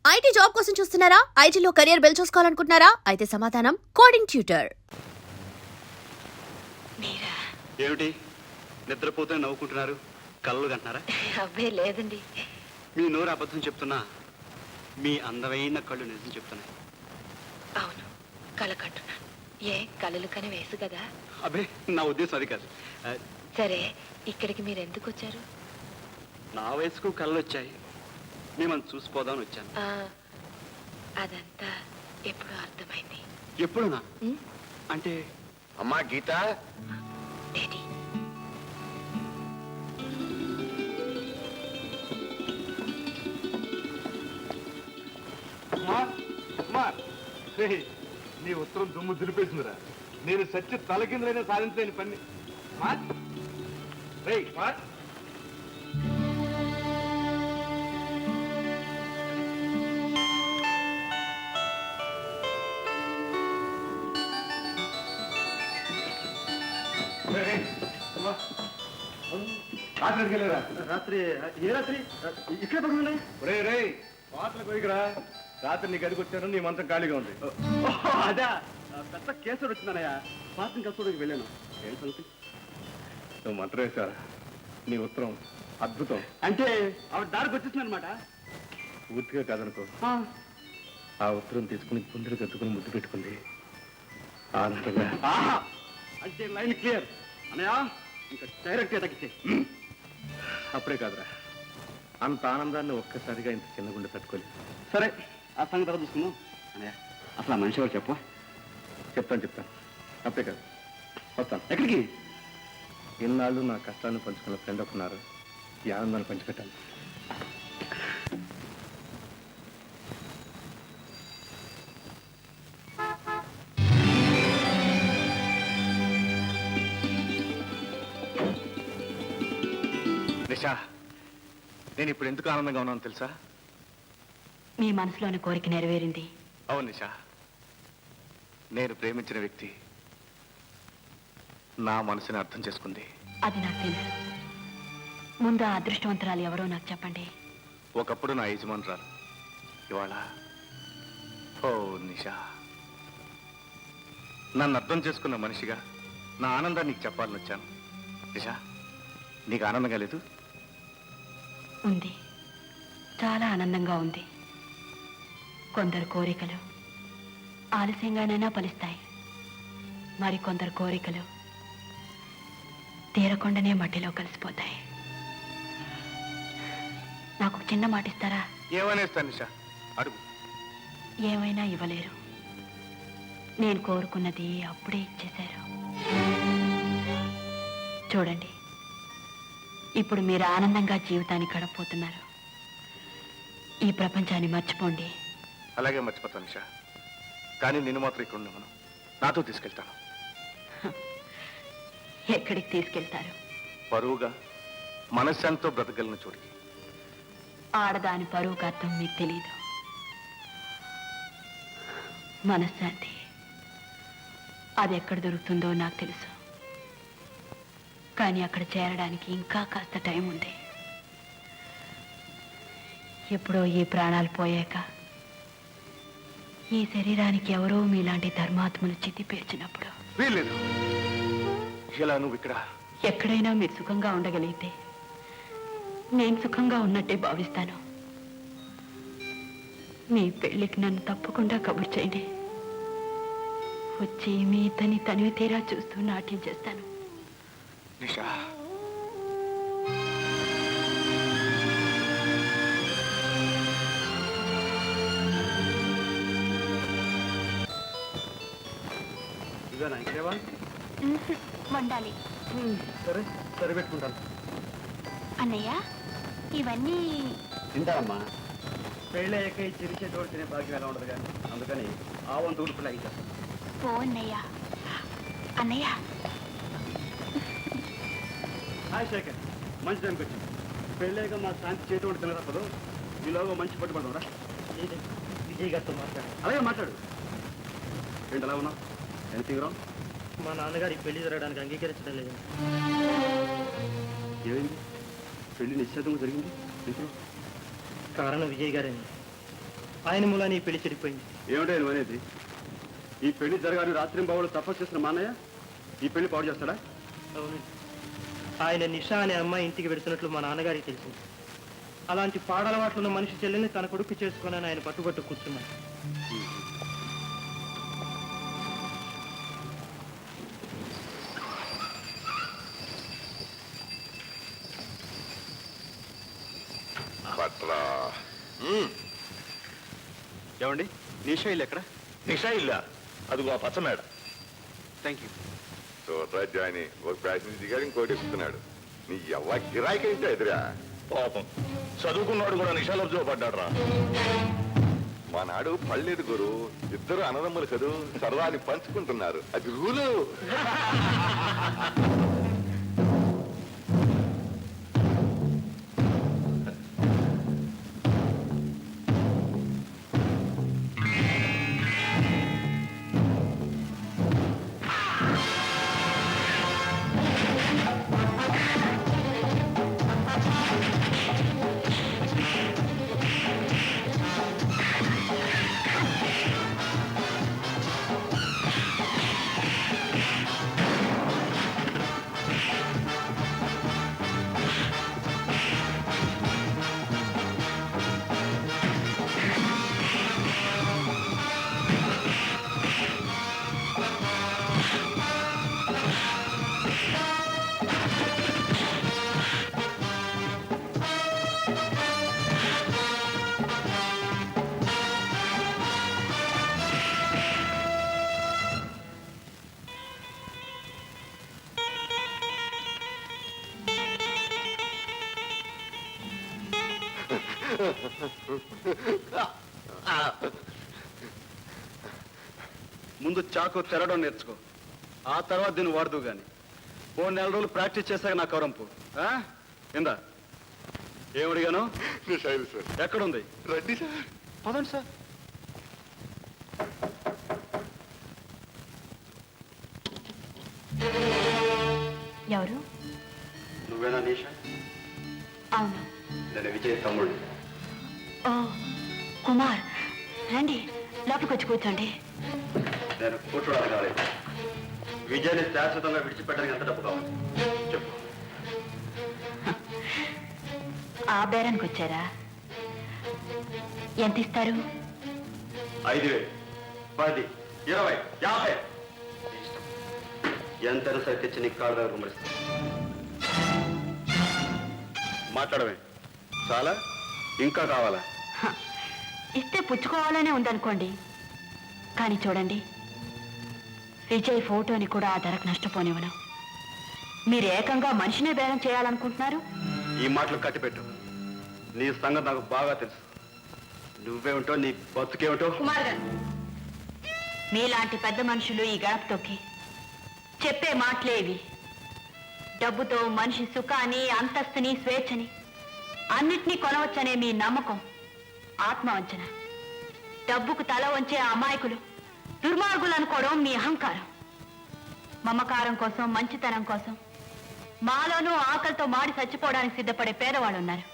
IT job కోసం చూస్తున్నారా? ఐటీలో కెరియర్ బిల్డ్ చూసుకోవాలనుకుంటున్నారా? అయితే సమాధానం కోడింగ్ ట్యూటర్. ఏమిటి నిద్రపోతే నవ్వుకుంటున్నారు? కళ్ళు కంటున్నారా? అబ్బే లేదండి. మీ నోరు అబద్ధం చెప్తున్నా, మీ అందమైన కళ్ళు నిజం చెప్తున్నాయి. అవును, కళ కంటున్నాను. ఏ కళలు కని వేసు కదా? అబ్బే, నా ఉద్దేశం అది కాదు. సరే, ఇక్కడికి మీరు ఎందుకు వచ్చారు? నా వయసుకు కళ్ళు వచ్చాయి, మిమ్మల్ని చూసిపోదామని వచ్చాను. అదంతా ఎప్పుడు అర్థమైంది. ఎప్పుడునా? అంటే అమ్మా గీత, డాడీ, నీ ఉత్తరం దుమ్ము దులిపేసిందిరా. నేను సచ్చి తలకిందులైనా సాధించలేని పని. రాత్రి ఏ రాత్రి ఇక్కడ పడుకున్నాయి? రే పాటలు పోయికరా. రాత్రి నీకు అడిగొచ్చాను, నీ మంచం ఖాళీగా ఉంది. అదే పెద్ద కేసుడు వచ్చిందనయ్యా, పాత్రం కలుసుకోవడానికి వెళ్ళాను. ఏం సంగతి? నువ్వు మంత్రం వేశారా? నీ ఉత్తరం అద్భుతం. అంటే ఆవిడ దారికి వచ్చేసింది అనమాట. పూర్తిగా కాదనుకో. ఆ ఉత్తరం తీసుకుని గుండెలు కత్తుకుని ముద్దు పెట్టుకుంది ఆనందంగా. అంటే లైన్ క్లియర్ అన్నయ్య, ఇంకా డైరెక్ట్ తగ్గితే. అప్పుడే కాదురా, అంత ఆనందాన్ని ఒక్కసారిగా ఇంత చిన్న గుండె తట్టుకోలేదు. సరే, ఆ సంగతి తర్వాత చూసుకుందాం. అన్నయ్య, అసలు ఆ మనిషి ఎవరు చెప్పు. చెప్తాను. అప్పుడే కాదు, వస్తాను. ఎక్కడికి? ఇన్నాళ్ళు నా కష్టాన్ని పంచుకున్న ఫ్రెండ్ ఒకన్నారు, ఈ ఆనందాన్ని పంచిపెట్టాలి. నిషా, నేను ఇప్పుడు ఎందుకు ఆనందంగా ఉన్నాను తెలుసా? మీ మనసులోని కోరిక నెరవేరింది. అవును నిషా, నేను ప్రేమించిన వ్యక్తి నా మనసుని అర్థం చేసుకుంది. అది నాకు తెలుసు. ముందు ఆ అదృష్టవంతురాలు ఎవరో నాకు చెప్పండి. ఒకప్పుడు నా యజమానురాలు, ఇవాళ ఓ నిషా, నన్ను అర్థం చేసుకున్న మనిషిగా నా ఆనందాన్ని నీకు చెప్పాలని వచ్చాను. నిషా, నీకు ఆనందంగా లేదు? ఉంది, చాలా ఆనందంగా ఉంది. కొందరు కోరికలు ఆలస్యంగానైనా ఫలిస్తాయి, మరి కొందరు కోరికలు తీరకుండానే మట్టిలో కలిసిపోతాయి. నాకు ఒక చిన్న మాట ఇస్తారా? ఏమనేస్తాను నిషా, అడుగు. ఏమైనా ఇవ్వలేరు, నేను కోరుకున్నది అప్పుడే ఇచ్చేశారు. చూడండి, ఇప్పుడు మీరు ఆనందంగా జీవితాన్ని గడపబోతున్నారు. ఈ ప్రపంచాన్ని మర్చిపోండి. అలాగే మర్చిపోతాను నిషా, కానీ నిన్ను మాత్రం ఇక్కడ ఉండమను, నాతో తీసుకెళ్తాను. ఎక్కడికి తీసుకెళ్తారు? పరువుగా మనశ్శాంతితో బ్రతకగలను చోటికి. ఆడదాని పరువుకు అర్థం మీకు తెలియదు. మనశ్శాంతి అది ఎక్కడ దొరుకుతుందో నాకు తెలుసు, కానీ అక్కడ చేరడానికి ఇంకా కాస్త టైం ఉంది. ఎప్పుడో ఈ ప్రాణాలు పోయాక ఈ శరీరానికి ఎవరో మీలాంటి ధర్మాత్మలు చితి పేర్చినప్పుడు. వీల్లేదు, ఇలా నువ్వు ఇక్కడ ఎక్కడైనా మీరు సుఖంగా ఉండగలిగితే నేను సుఖంగా ఉన్నట్టే భావిస్తాను. మీ పెళ్లికి నన్ను తప్పకుండా కబురు చేయండి. వచ్చి మీ ఇతని తనివి తీరా చూస్తూ నాట్యం చేస్తాను. నిషా, ఇదేనా ఇంకేవా? వండాలి. సరే సరే, పెట్టుకుంటాను. అన్నయ్య, ఇవన్నీ తింటారమ్మా. పెళ్ళయ్యాక ఈ చిరిచేటోడు తినే భాగ్యం ఎలా ఉండదు కానీ, అందుకని ఆ వంతు ఉడుపులు అయ్యారు. ఓ అన్నయ్య. అన్నయ్య, హాయ్ శేఖర్, మంచి టైంకి వచ్చింది. పెళ్ళాక మా శాంతి చేతోడు తిన తప్పదు. ఈలోగా మంచి పట్టుబడరా. విజయ్ గారితో మాట్లాడు. అలాగే మాట్లాడు. ఏంటి అలా ఉన్నావు? ఎంత తీవ్రం? మా నాన్నగారి పెళ్లి జరగడానికి అంగీకరించడం లేదు. ఏమైంది? పెళ్లి నిశ్చితంగా జరిగింది. కారణం విజయ్ గారే. ఆయన మూలాన్ని ఈ పెళ్లి చెడిపోయింది. ఏమిటో నువ్వు అనేది? ఈ పెళ్లి జరగాలని రాత్రి బాబులు తపస్సు చేసిన మా అన్నయ్య ఈ పెళ్లి పాడు చేస్తాడా? అవునండి, ఆయన నిషా అనే అమ్మాయి ఇంటికి వెడుతున్నట్లు మా నాన్నగారికి తెలిసింది. అలాంటి పాడలవాట్లున్న మనిషి చెల్లెల్ని తన కొడుకు చేసుకోనని ఆయన పట్టుబట్టు కూర్చున్నారు. ఏమండి నిషా ఇల్లు ఎక్కడ? నిషా ఇల్లా? అదిగో ఆ పచ్చమేడ. Thank you. చూడరా జాని, ఒక ప్యాసింజర్ దిగాడు, ఇంకోటి ఎక్కుతున్నాడు. నీ ఎవ్వ గిరాయికి ఏంటో ఎదురా? పాపం చదువుకున్నాడు కూడా నిషాలో పడ్డాడు రా. మా నాడు పళ్ళేదు గురు, ఇద్దరు అన్నదమ్ములు కదూ, సరదాని పంచుకుంటున్నారు, అది రూలు. ముందు చాకు తెరడం నేర్చుకో, ఆ తర్వాత దీన్ని వాడదు గాని. ఓ 4 రోజులు ప్రాక్టీస్ చేశాక నా కవరంపు ఇందా. ఏమడిగాను? నిషాయిలు సార్. ఎక్కడుంది? రండి సార్. పదండి సార్. ఎవరు? నువ్వేనా నిషా? అవును. నేను విజయ్ తమ్ముడు. ఓ కుమార్, రండి లోపలికి వచ్చి కూర్చోండి. నేను కూర్చోడానికి రాలేదు. విజయాన్ని శాశ్వతంగా విడిచిపెట్టడానికి ఎంత డబ్బు కావాలి చెప్పు. ఆ బేరానికి వచ్చారా? ఎంత ఇస్తారు? 5,000, 10, 20, 50 ఎంతైనా సరే తెచ్చి నీకు కాళ్ళ దగ్గర కుమరిస్తా. మాట్లాడమే చాలా? ఇంకా కావాలా? ఇస్తే పుచ్చుకోవాలనే ఉందనుకోండి, కానీ చూడండి, విజయ్ ఫోటోని కూడా ఆ ధరకు నష్టపోనివ్వను. మీరు ఏకంగా మనిషినే బేరం చేయాలనుకుంటున్నారు. ఈ మాటలు కట్టిపెట్టు. నీ సంగతి నాకు బాగా తెలుసు. నువ్వేమిటో, నీ బతుకేమిటో. కుమార్ గారు, మీలాంటి పెద్ద మనుషులు ఈ గడప తొక్కి చెప్పే మాటలే ఇవి. డబ్బుతో మనిషి సుఖాన్ని, అంతస్తుని, స్వేచ్ఛని అన్నిటినీ కొనవచ్చనే మీ నమ్మకం ఆత్మవంచన. డబ్బుకు తల వంచే అమాయకులు దుర్మార్గులు అనుకోవడం మీ అహంకారం. మమకారం కోసం, మంచితనం కోసం మాలోనూ ఆకలితో మాడి చచ్చిపోవడానికి సిద్ధపడే పేదవాళ్ళు ఉన్నారు.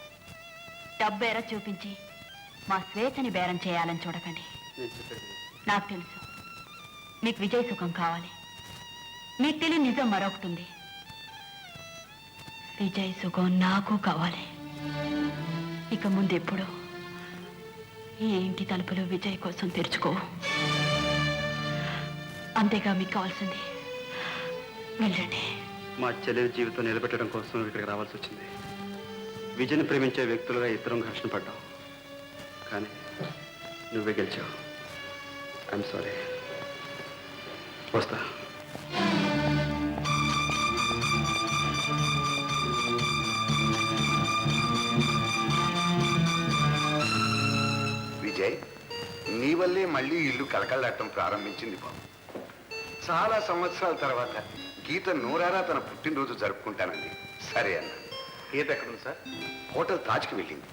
డబ్బు ఎర చూపించి మా స్వేచ్ఛని బేరం చేయాలని చూడకండి. నాకు తెలుసు మీకు విజయ్ సుఖం కావాలి. మీకు తెలియని నిజం మరొకటి ఉంది. విజయ్ సుఖం నాకు కావాలి. ఇక ముందు ఎప్పుడు ఈ ఇంటి తలుపులు విజయ్ కోసం తెరుచుకో. అంతేగా మీకు కావాల్సింది. వెళ్ళండి. మా చెల్లెలి జీవితం నిలబెట్టడం కోసం ఇక్కడికి రావాల్సి వచ్చింది. విజయని ప్రేమించే వ్యక్తులుగా ఇద్దరం ఘర్షణ పడ్డాం, కానీ నువ్వే గెలిచావు. I'm sorry. వస్తా. విజయ్, నీ వల్లే మళ్ళీ ఇల్లు కలకళ్ళాటం ప్రారంభించింది బాబు. చాలా సంవత్సరాల తర్వాత గీత నూరారా తన పుట్టినరోజు జరుపుకుంటానండి. సరే అన్న. గీత ఎక్కడుంది సార్? హోటల్ తాజ్కి వెళ్ళింది.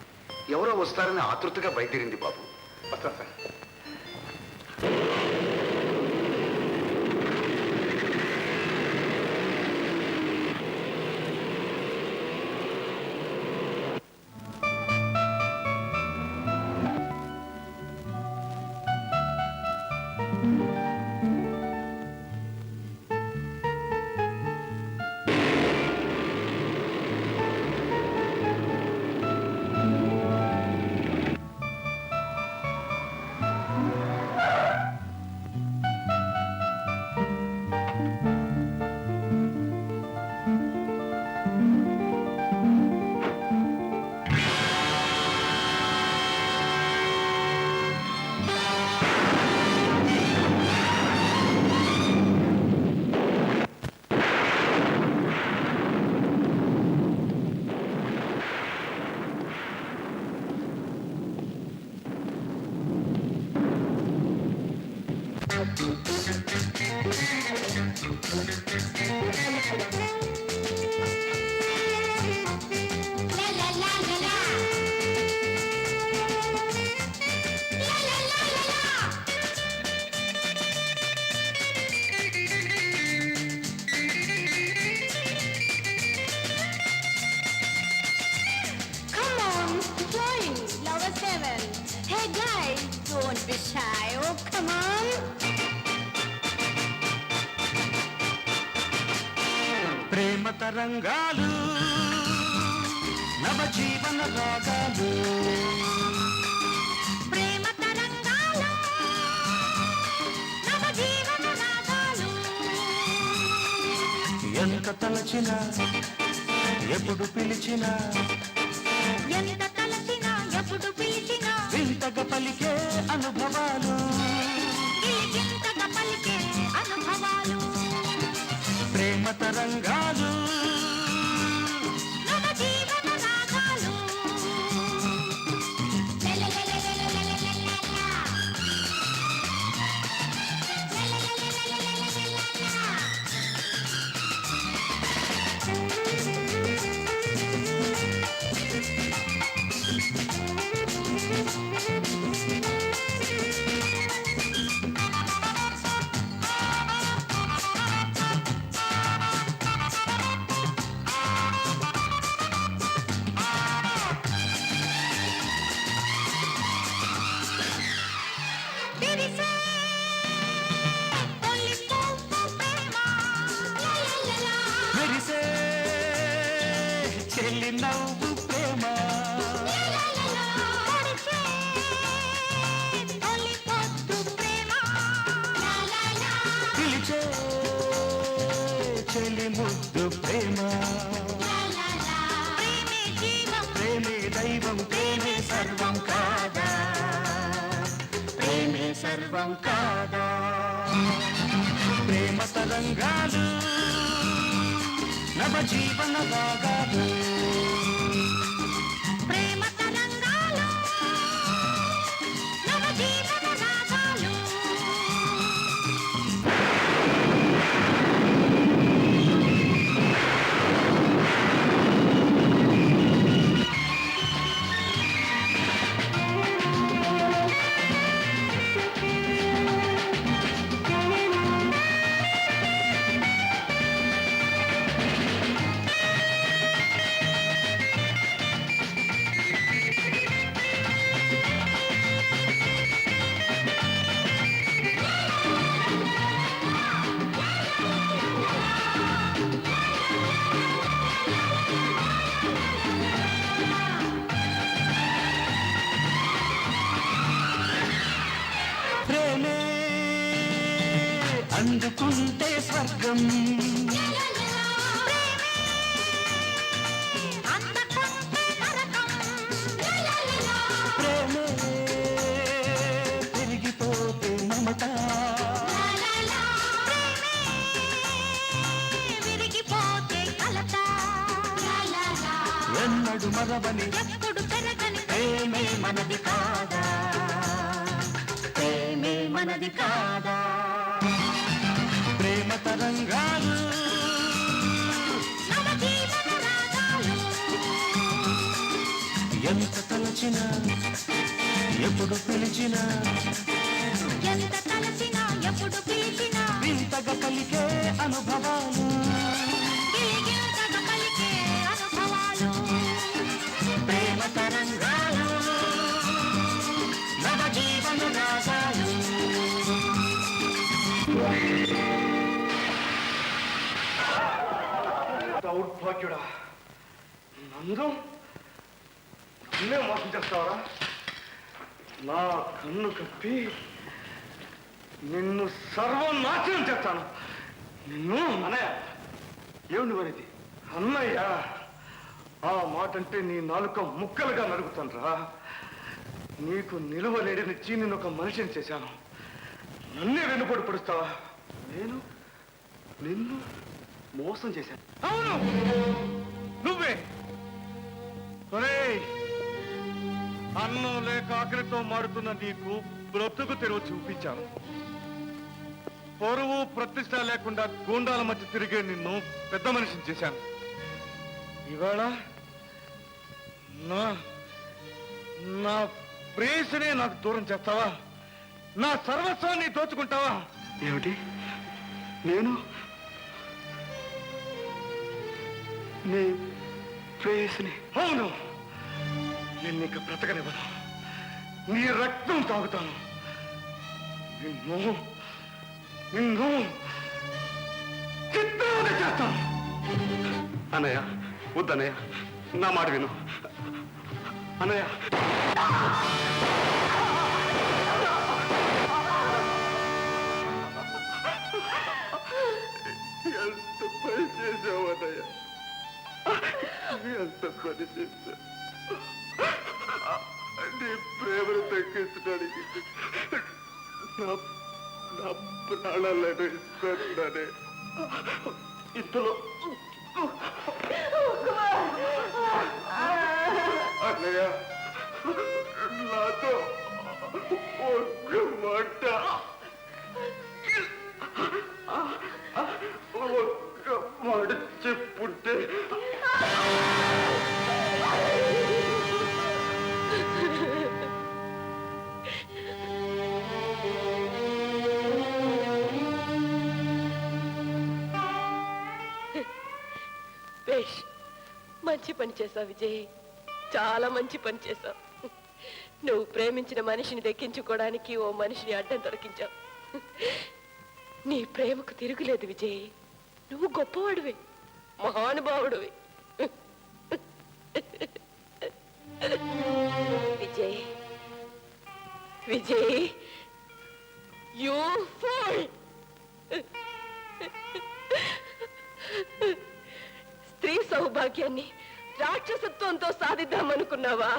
ఎవరో వస్తారని ఆతృతగా బయలుదేరింది బాబు. వస్తాను sir. Come on, join Lover 7. Hey guys, don't be shy. Oh, come on. ప్రేమ తరంగాలు నవ జీవన రాగాలు ప్రేమ తరంగాలు నవ జీవన రాగాలు ఎంత తలచినా ఎప్పుడు పిలిచినా ఎంత తలచినా ఎప్పుడు పిలిచినా వింతగా పలికే అనుభవాలు గిలిగింతగా పలికే అనుభవాలు ప్రేమ తరంగాలు నవ జీవన రాగాలు విరిసే తొలి పువ్వు ప్రేమ మెరిసే చెల్లి నవ్వు ప్రేమ పొడిచే తొలి పొద్దు ప్రేమ పిలిచే చెల్లి ముద్దు ప్రేమ ప్రేమే జీవం ప్రేమే దైవం ప్రేమే సర్వం కాదా ప్రేమే సర్వం కాదా ప్రేమ తరంగాలు నవ జీవన రాగాలు ప్రేమ తరంగాలు నవ జీవన రాగాలు ప్రేమే అందుకుంటే స్వర్గం అందకుంటే నరకం ప్రేమే పెరిగిపోతే మమత విరిగిపోతే కలత ఎన్నడు మరవని ఎప్పుడు పెరగని ప్రేమే మనది కాదా ప్రేమే మనది కాదా ప్రేమ తరంగాలు నవ జీవన రాగాలు ఎంత తలచినా ఎప్పుడు పిలిచినా ఎంత తలచినా ఎప్పుడు పిలిచినా వింతగా పలికే అనుభవాలు గిలిగింతగా పలికే అనుభవాలు ప్రేమ తరంగాలు నవ జీవన రాగాలు దౌర్భాగ్యుడా, నన్ను నిన్నే మోసం చేస్తావరా? నా కన్ను కప్పి నిన్ను సర్వనాశనం చేస్తాను. నిన్ను అన్నయ్య, ఏమిటి మరిది? అన్నయ్య, ఆ మాట అంటే నీ నాలుక ముక్కలుగా నరుగుతాను రా. నీకు నిలువ లేడనిచ్చి నేను ఒక మనిషిని చేశాను. నన్నే వెన్నుపోటు పడుస్తావా? నేను నిన్ను మోసం చేశాను. అవును, నువ్వే. అన్నం లేక ఆకలితో మారుతున్న నీకు బ్రతుకు తెరువు చూపించాను. పొరువు ప్రతిష్ట లేకుండా గూండాల మధ్య తిరిగే నిన్ను పెద్ద మనిషిని చేశాను. ఇవాళ నా నా ప్రేయసినే నాకు దూరం చేస్తావా? నా సర్వస్వాన్ని దోచుకుంటావా? ఏమిటి? నేను నీ ప్రేయసిని? అవును, నేను నీకు బ్రతకనివ్వను. నీ రక్తం తాగుతాను. నిన్ను నిన్ను చిత్రవద చేస్తాను. అన్నయ్య, వద్దన్నయ్య, నా మాట విను అన్నయ్య. ఎంత పని చేసావు అన్నయ్య, ఎంత పని చేశావు. నీ ప్రేమను తగ్గించడానికి నా ప్రాణాలను ఇస్తున్నానే. ఇంతలో అన్నయ్య, నాతో ఒక్క మాట ఒక్క మాట చెప్పుంటే. బేష్, మంచి పని చేశావు విజయ్, చాలా మంచి పని చేశావు. నువ్వు ప్రేమించిన మనిషిని దక్కించుకోవడానికి ఓ మనిషిని అడ్డం దొరికించావు. నీ ప్రేమకు తిరుగులేదు విజయ్. నువ్వు గొప్పవాడివి, మహానుభావుడివి. Vijay, Vijay, you fool. స్త్రీ సౌభాగ్యాన్ని రాక్షసత్వంతో సాధిద్దామనుకున్నావా?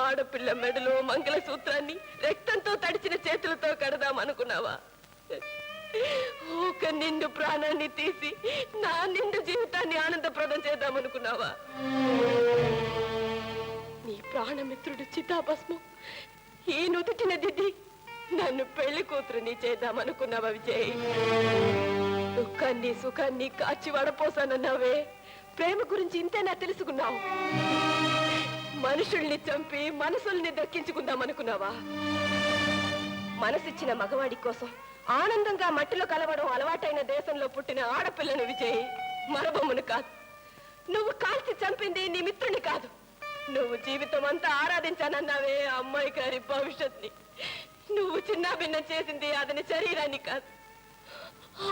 ఆడపిల్ల మెడలో మంగళసూత్రాన్ని రక్తంతో తడిచిన చేతులతో కడదామనుకున్నావా? ఒక నిండు ప్రాణాన్ని తీసి నా నిండు జీవితాన్ని ఆనందప్రదం చేద్దామనుకున్నావా? నీ ప్రాణమిత్రుడు చితాభస్మం ఈ నుదుటిన దిద్ది నన్ను పెళ్లి కూతురుని చేద్దామనుకున్నావా విజయ్? దుఃఖాన్ని సుఖాన్ని కాచి వడపోసానన్నావే. ప్రేమ గురించి ఇంతేనా తెలుసుకున్నావు? మనుషుల్ని చంపి మనసుల్ని దక్కించుకుందామనుకున్నావా? మనసిచ్చిన మగవాడి కోసం ఆనందంగా మట్టిలో కలవడం అలవాటైన దేశంలో పుట్టిన ఆడపిల్లను విజయ్, మరబొమ్మను కాదు. నువ్వు కాల్చి చంపింది నీ మిత్రుని కాదు. నువ్వు జీవితం అంతా ఆరాధించానన్నావే అమ్మాయి గారి భవిష్యత్ని. నువ్వు చిన్నాభిన్నం చేసింది అతని శరీరాన్ని కాదు,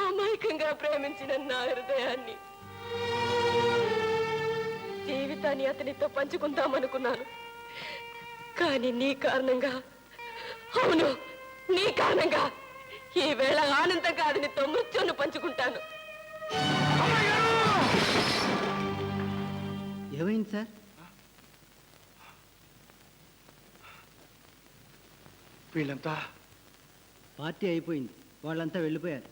అమాయకంగా ప్రేమించిన నా హృదయాన్ని. జీవితాన్ని అతనితో పంచుకుందామనుకున్నాను, కానీ నీ కారణంగా, అవును నీ కారణంగా ఈ వేళ ఆనందంగా అతనితో మృత్యును పంచుకుంటాను. ఏమైంది సార్? వీళ్ళంతా పార్టీ అయిపోయింది, వాళ్ళంతా వెళ్ళిపోయారు.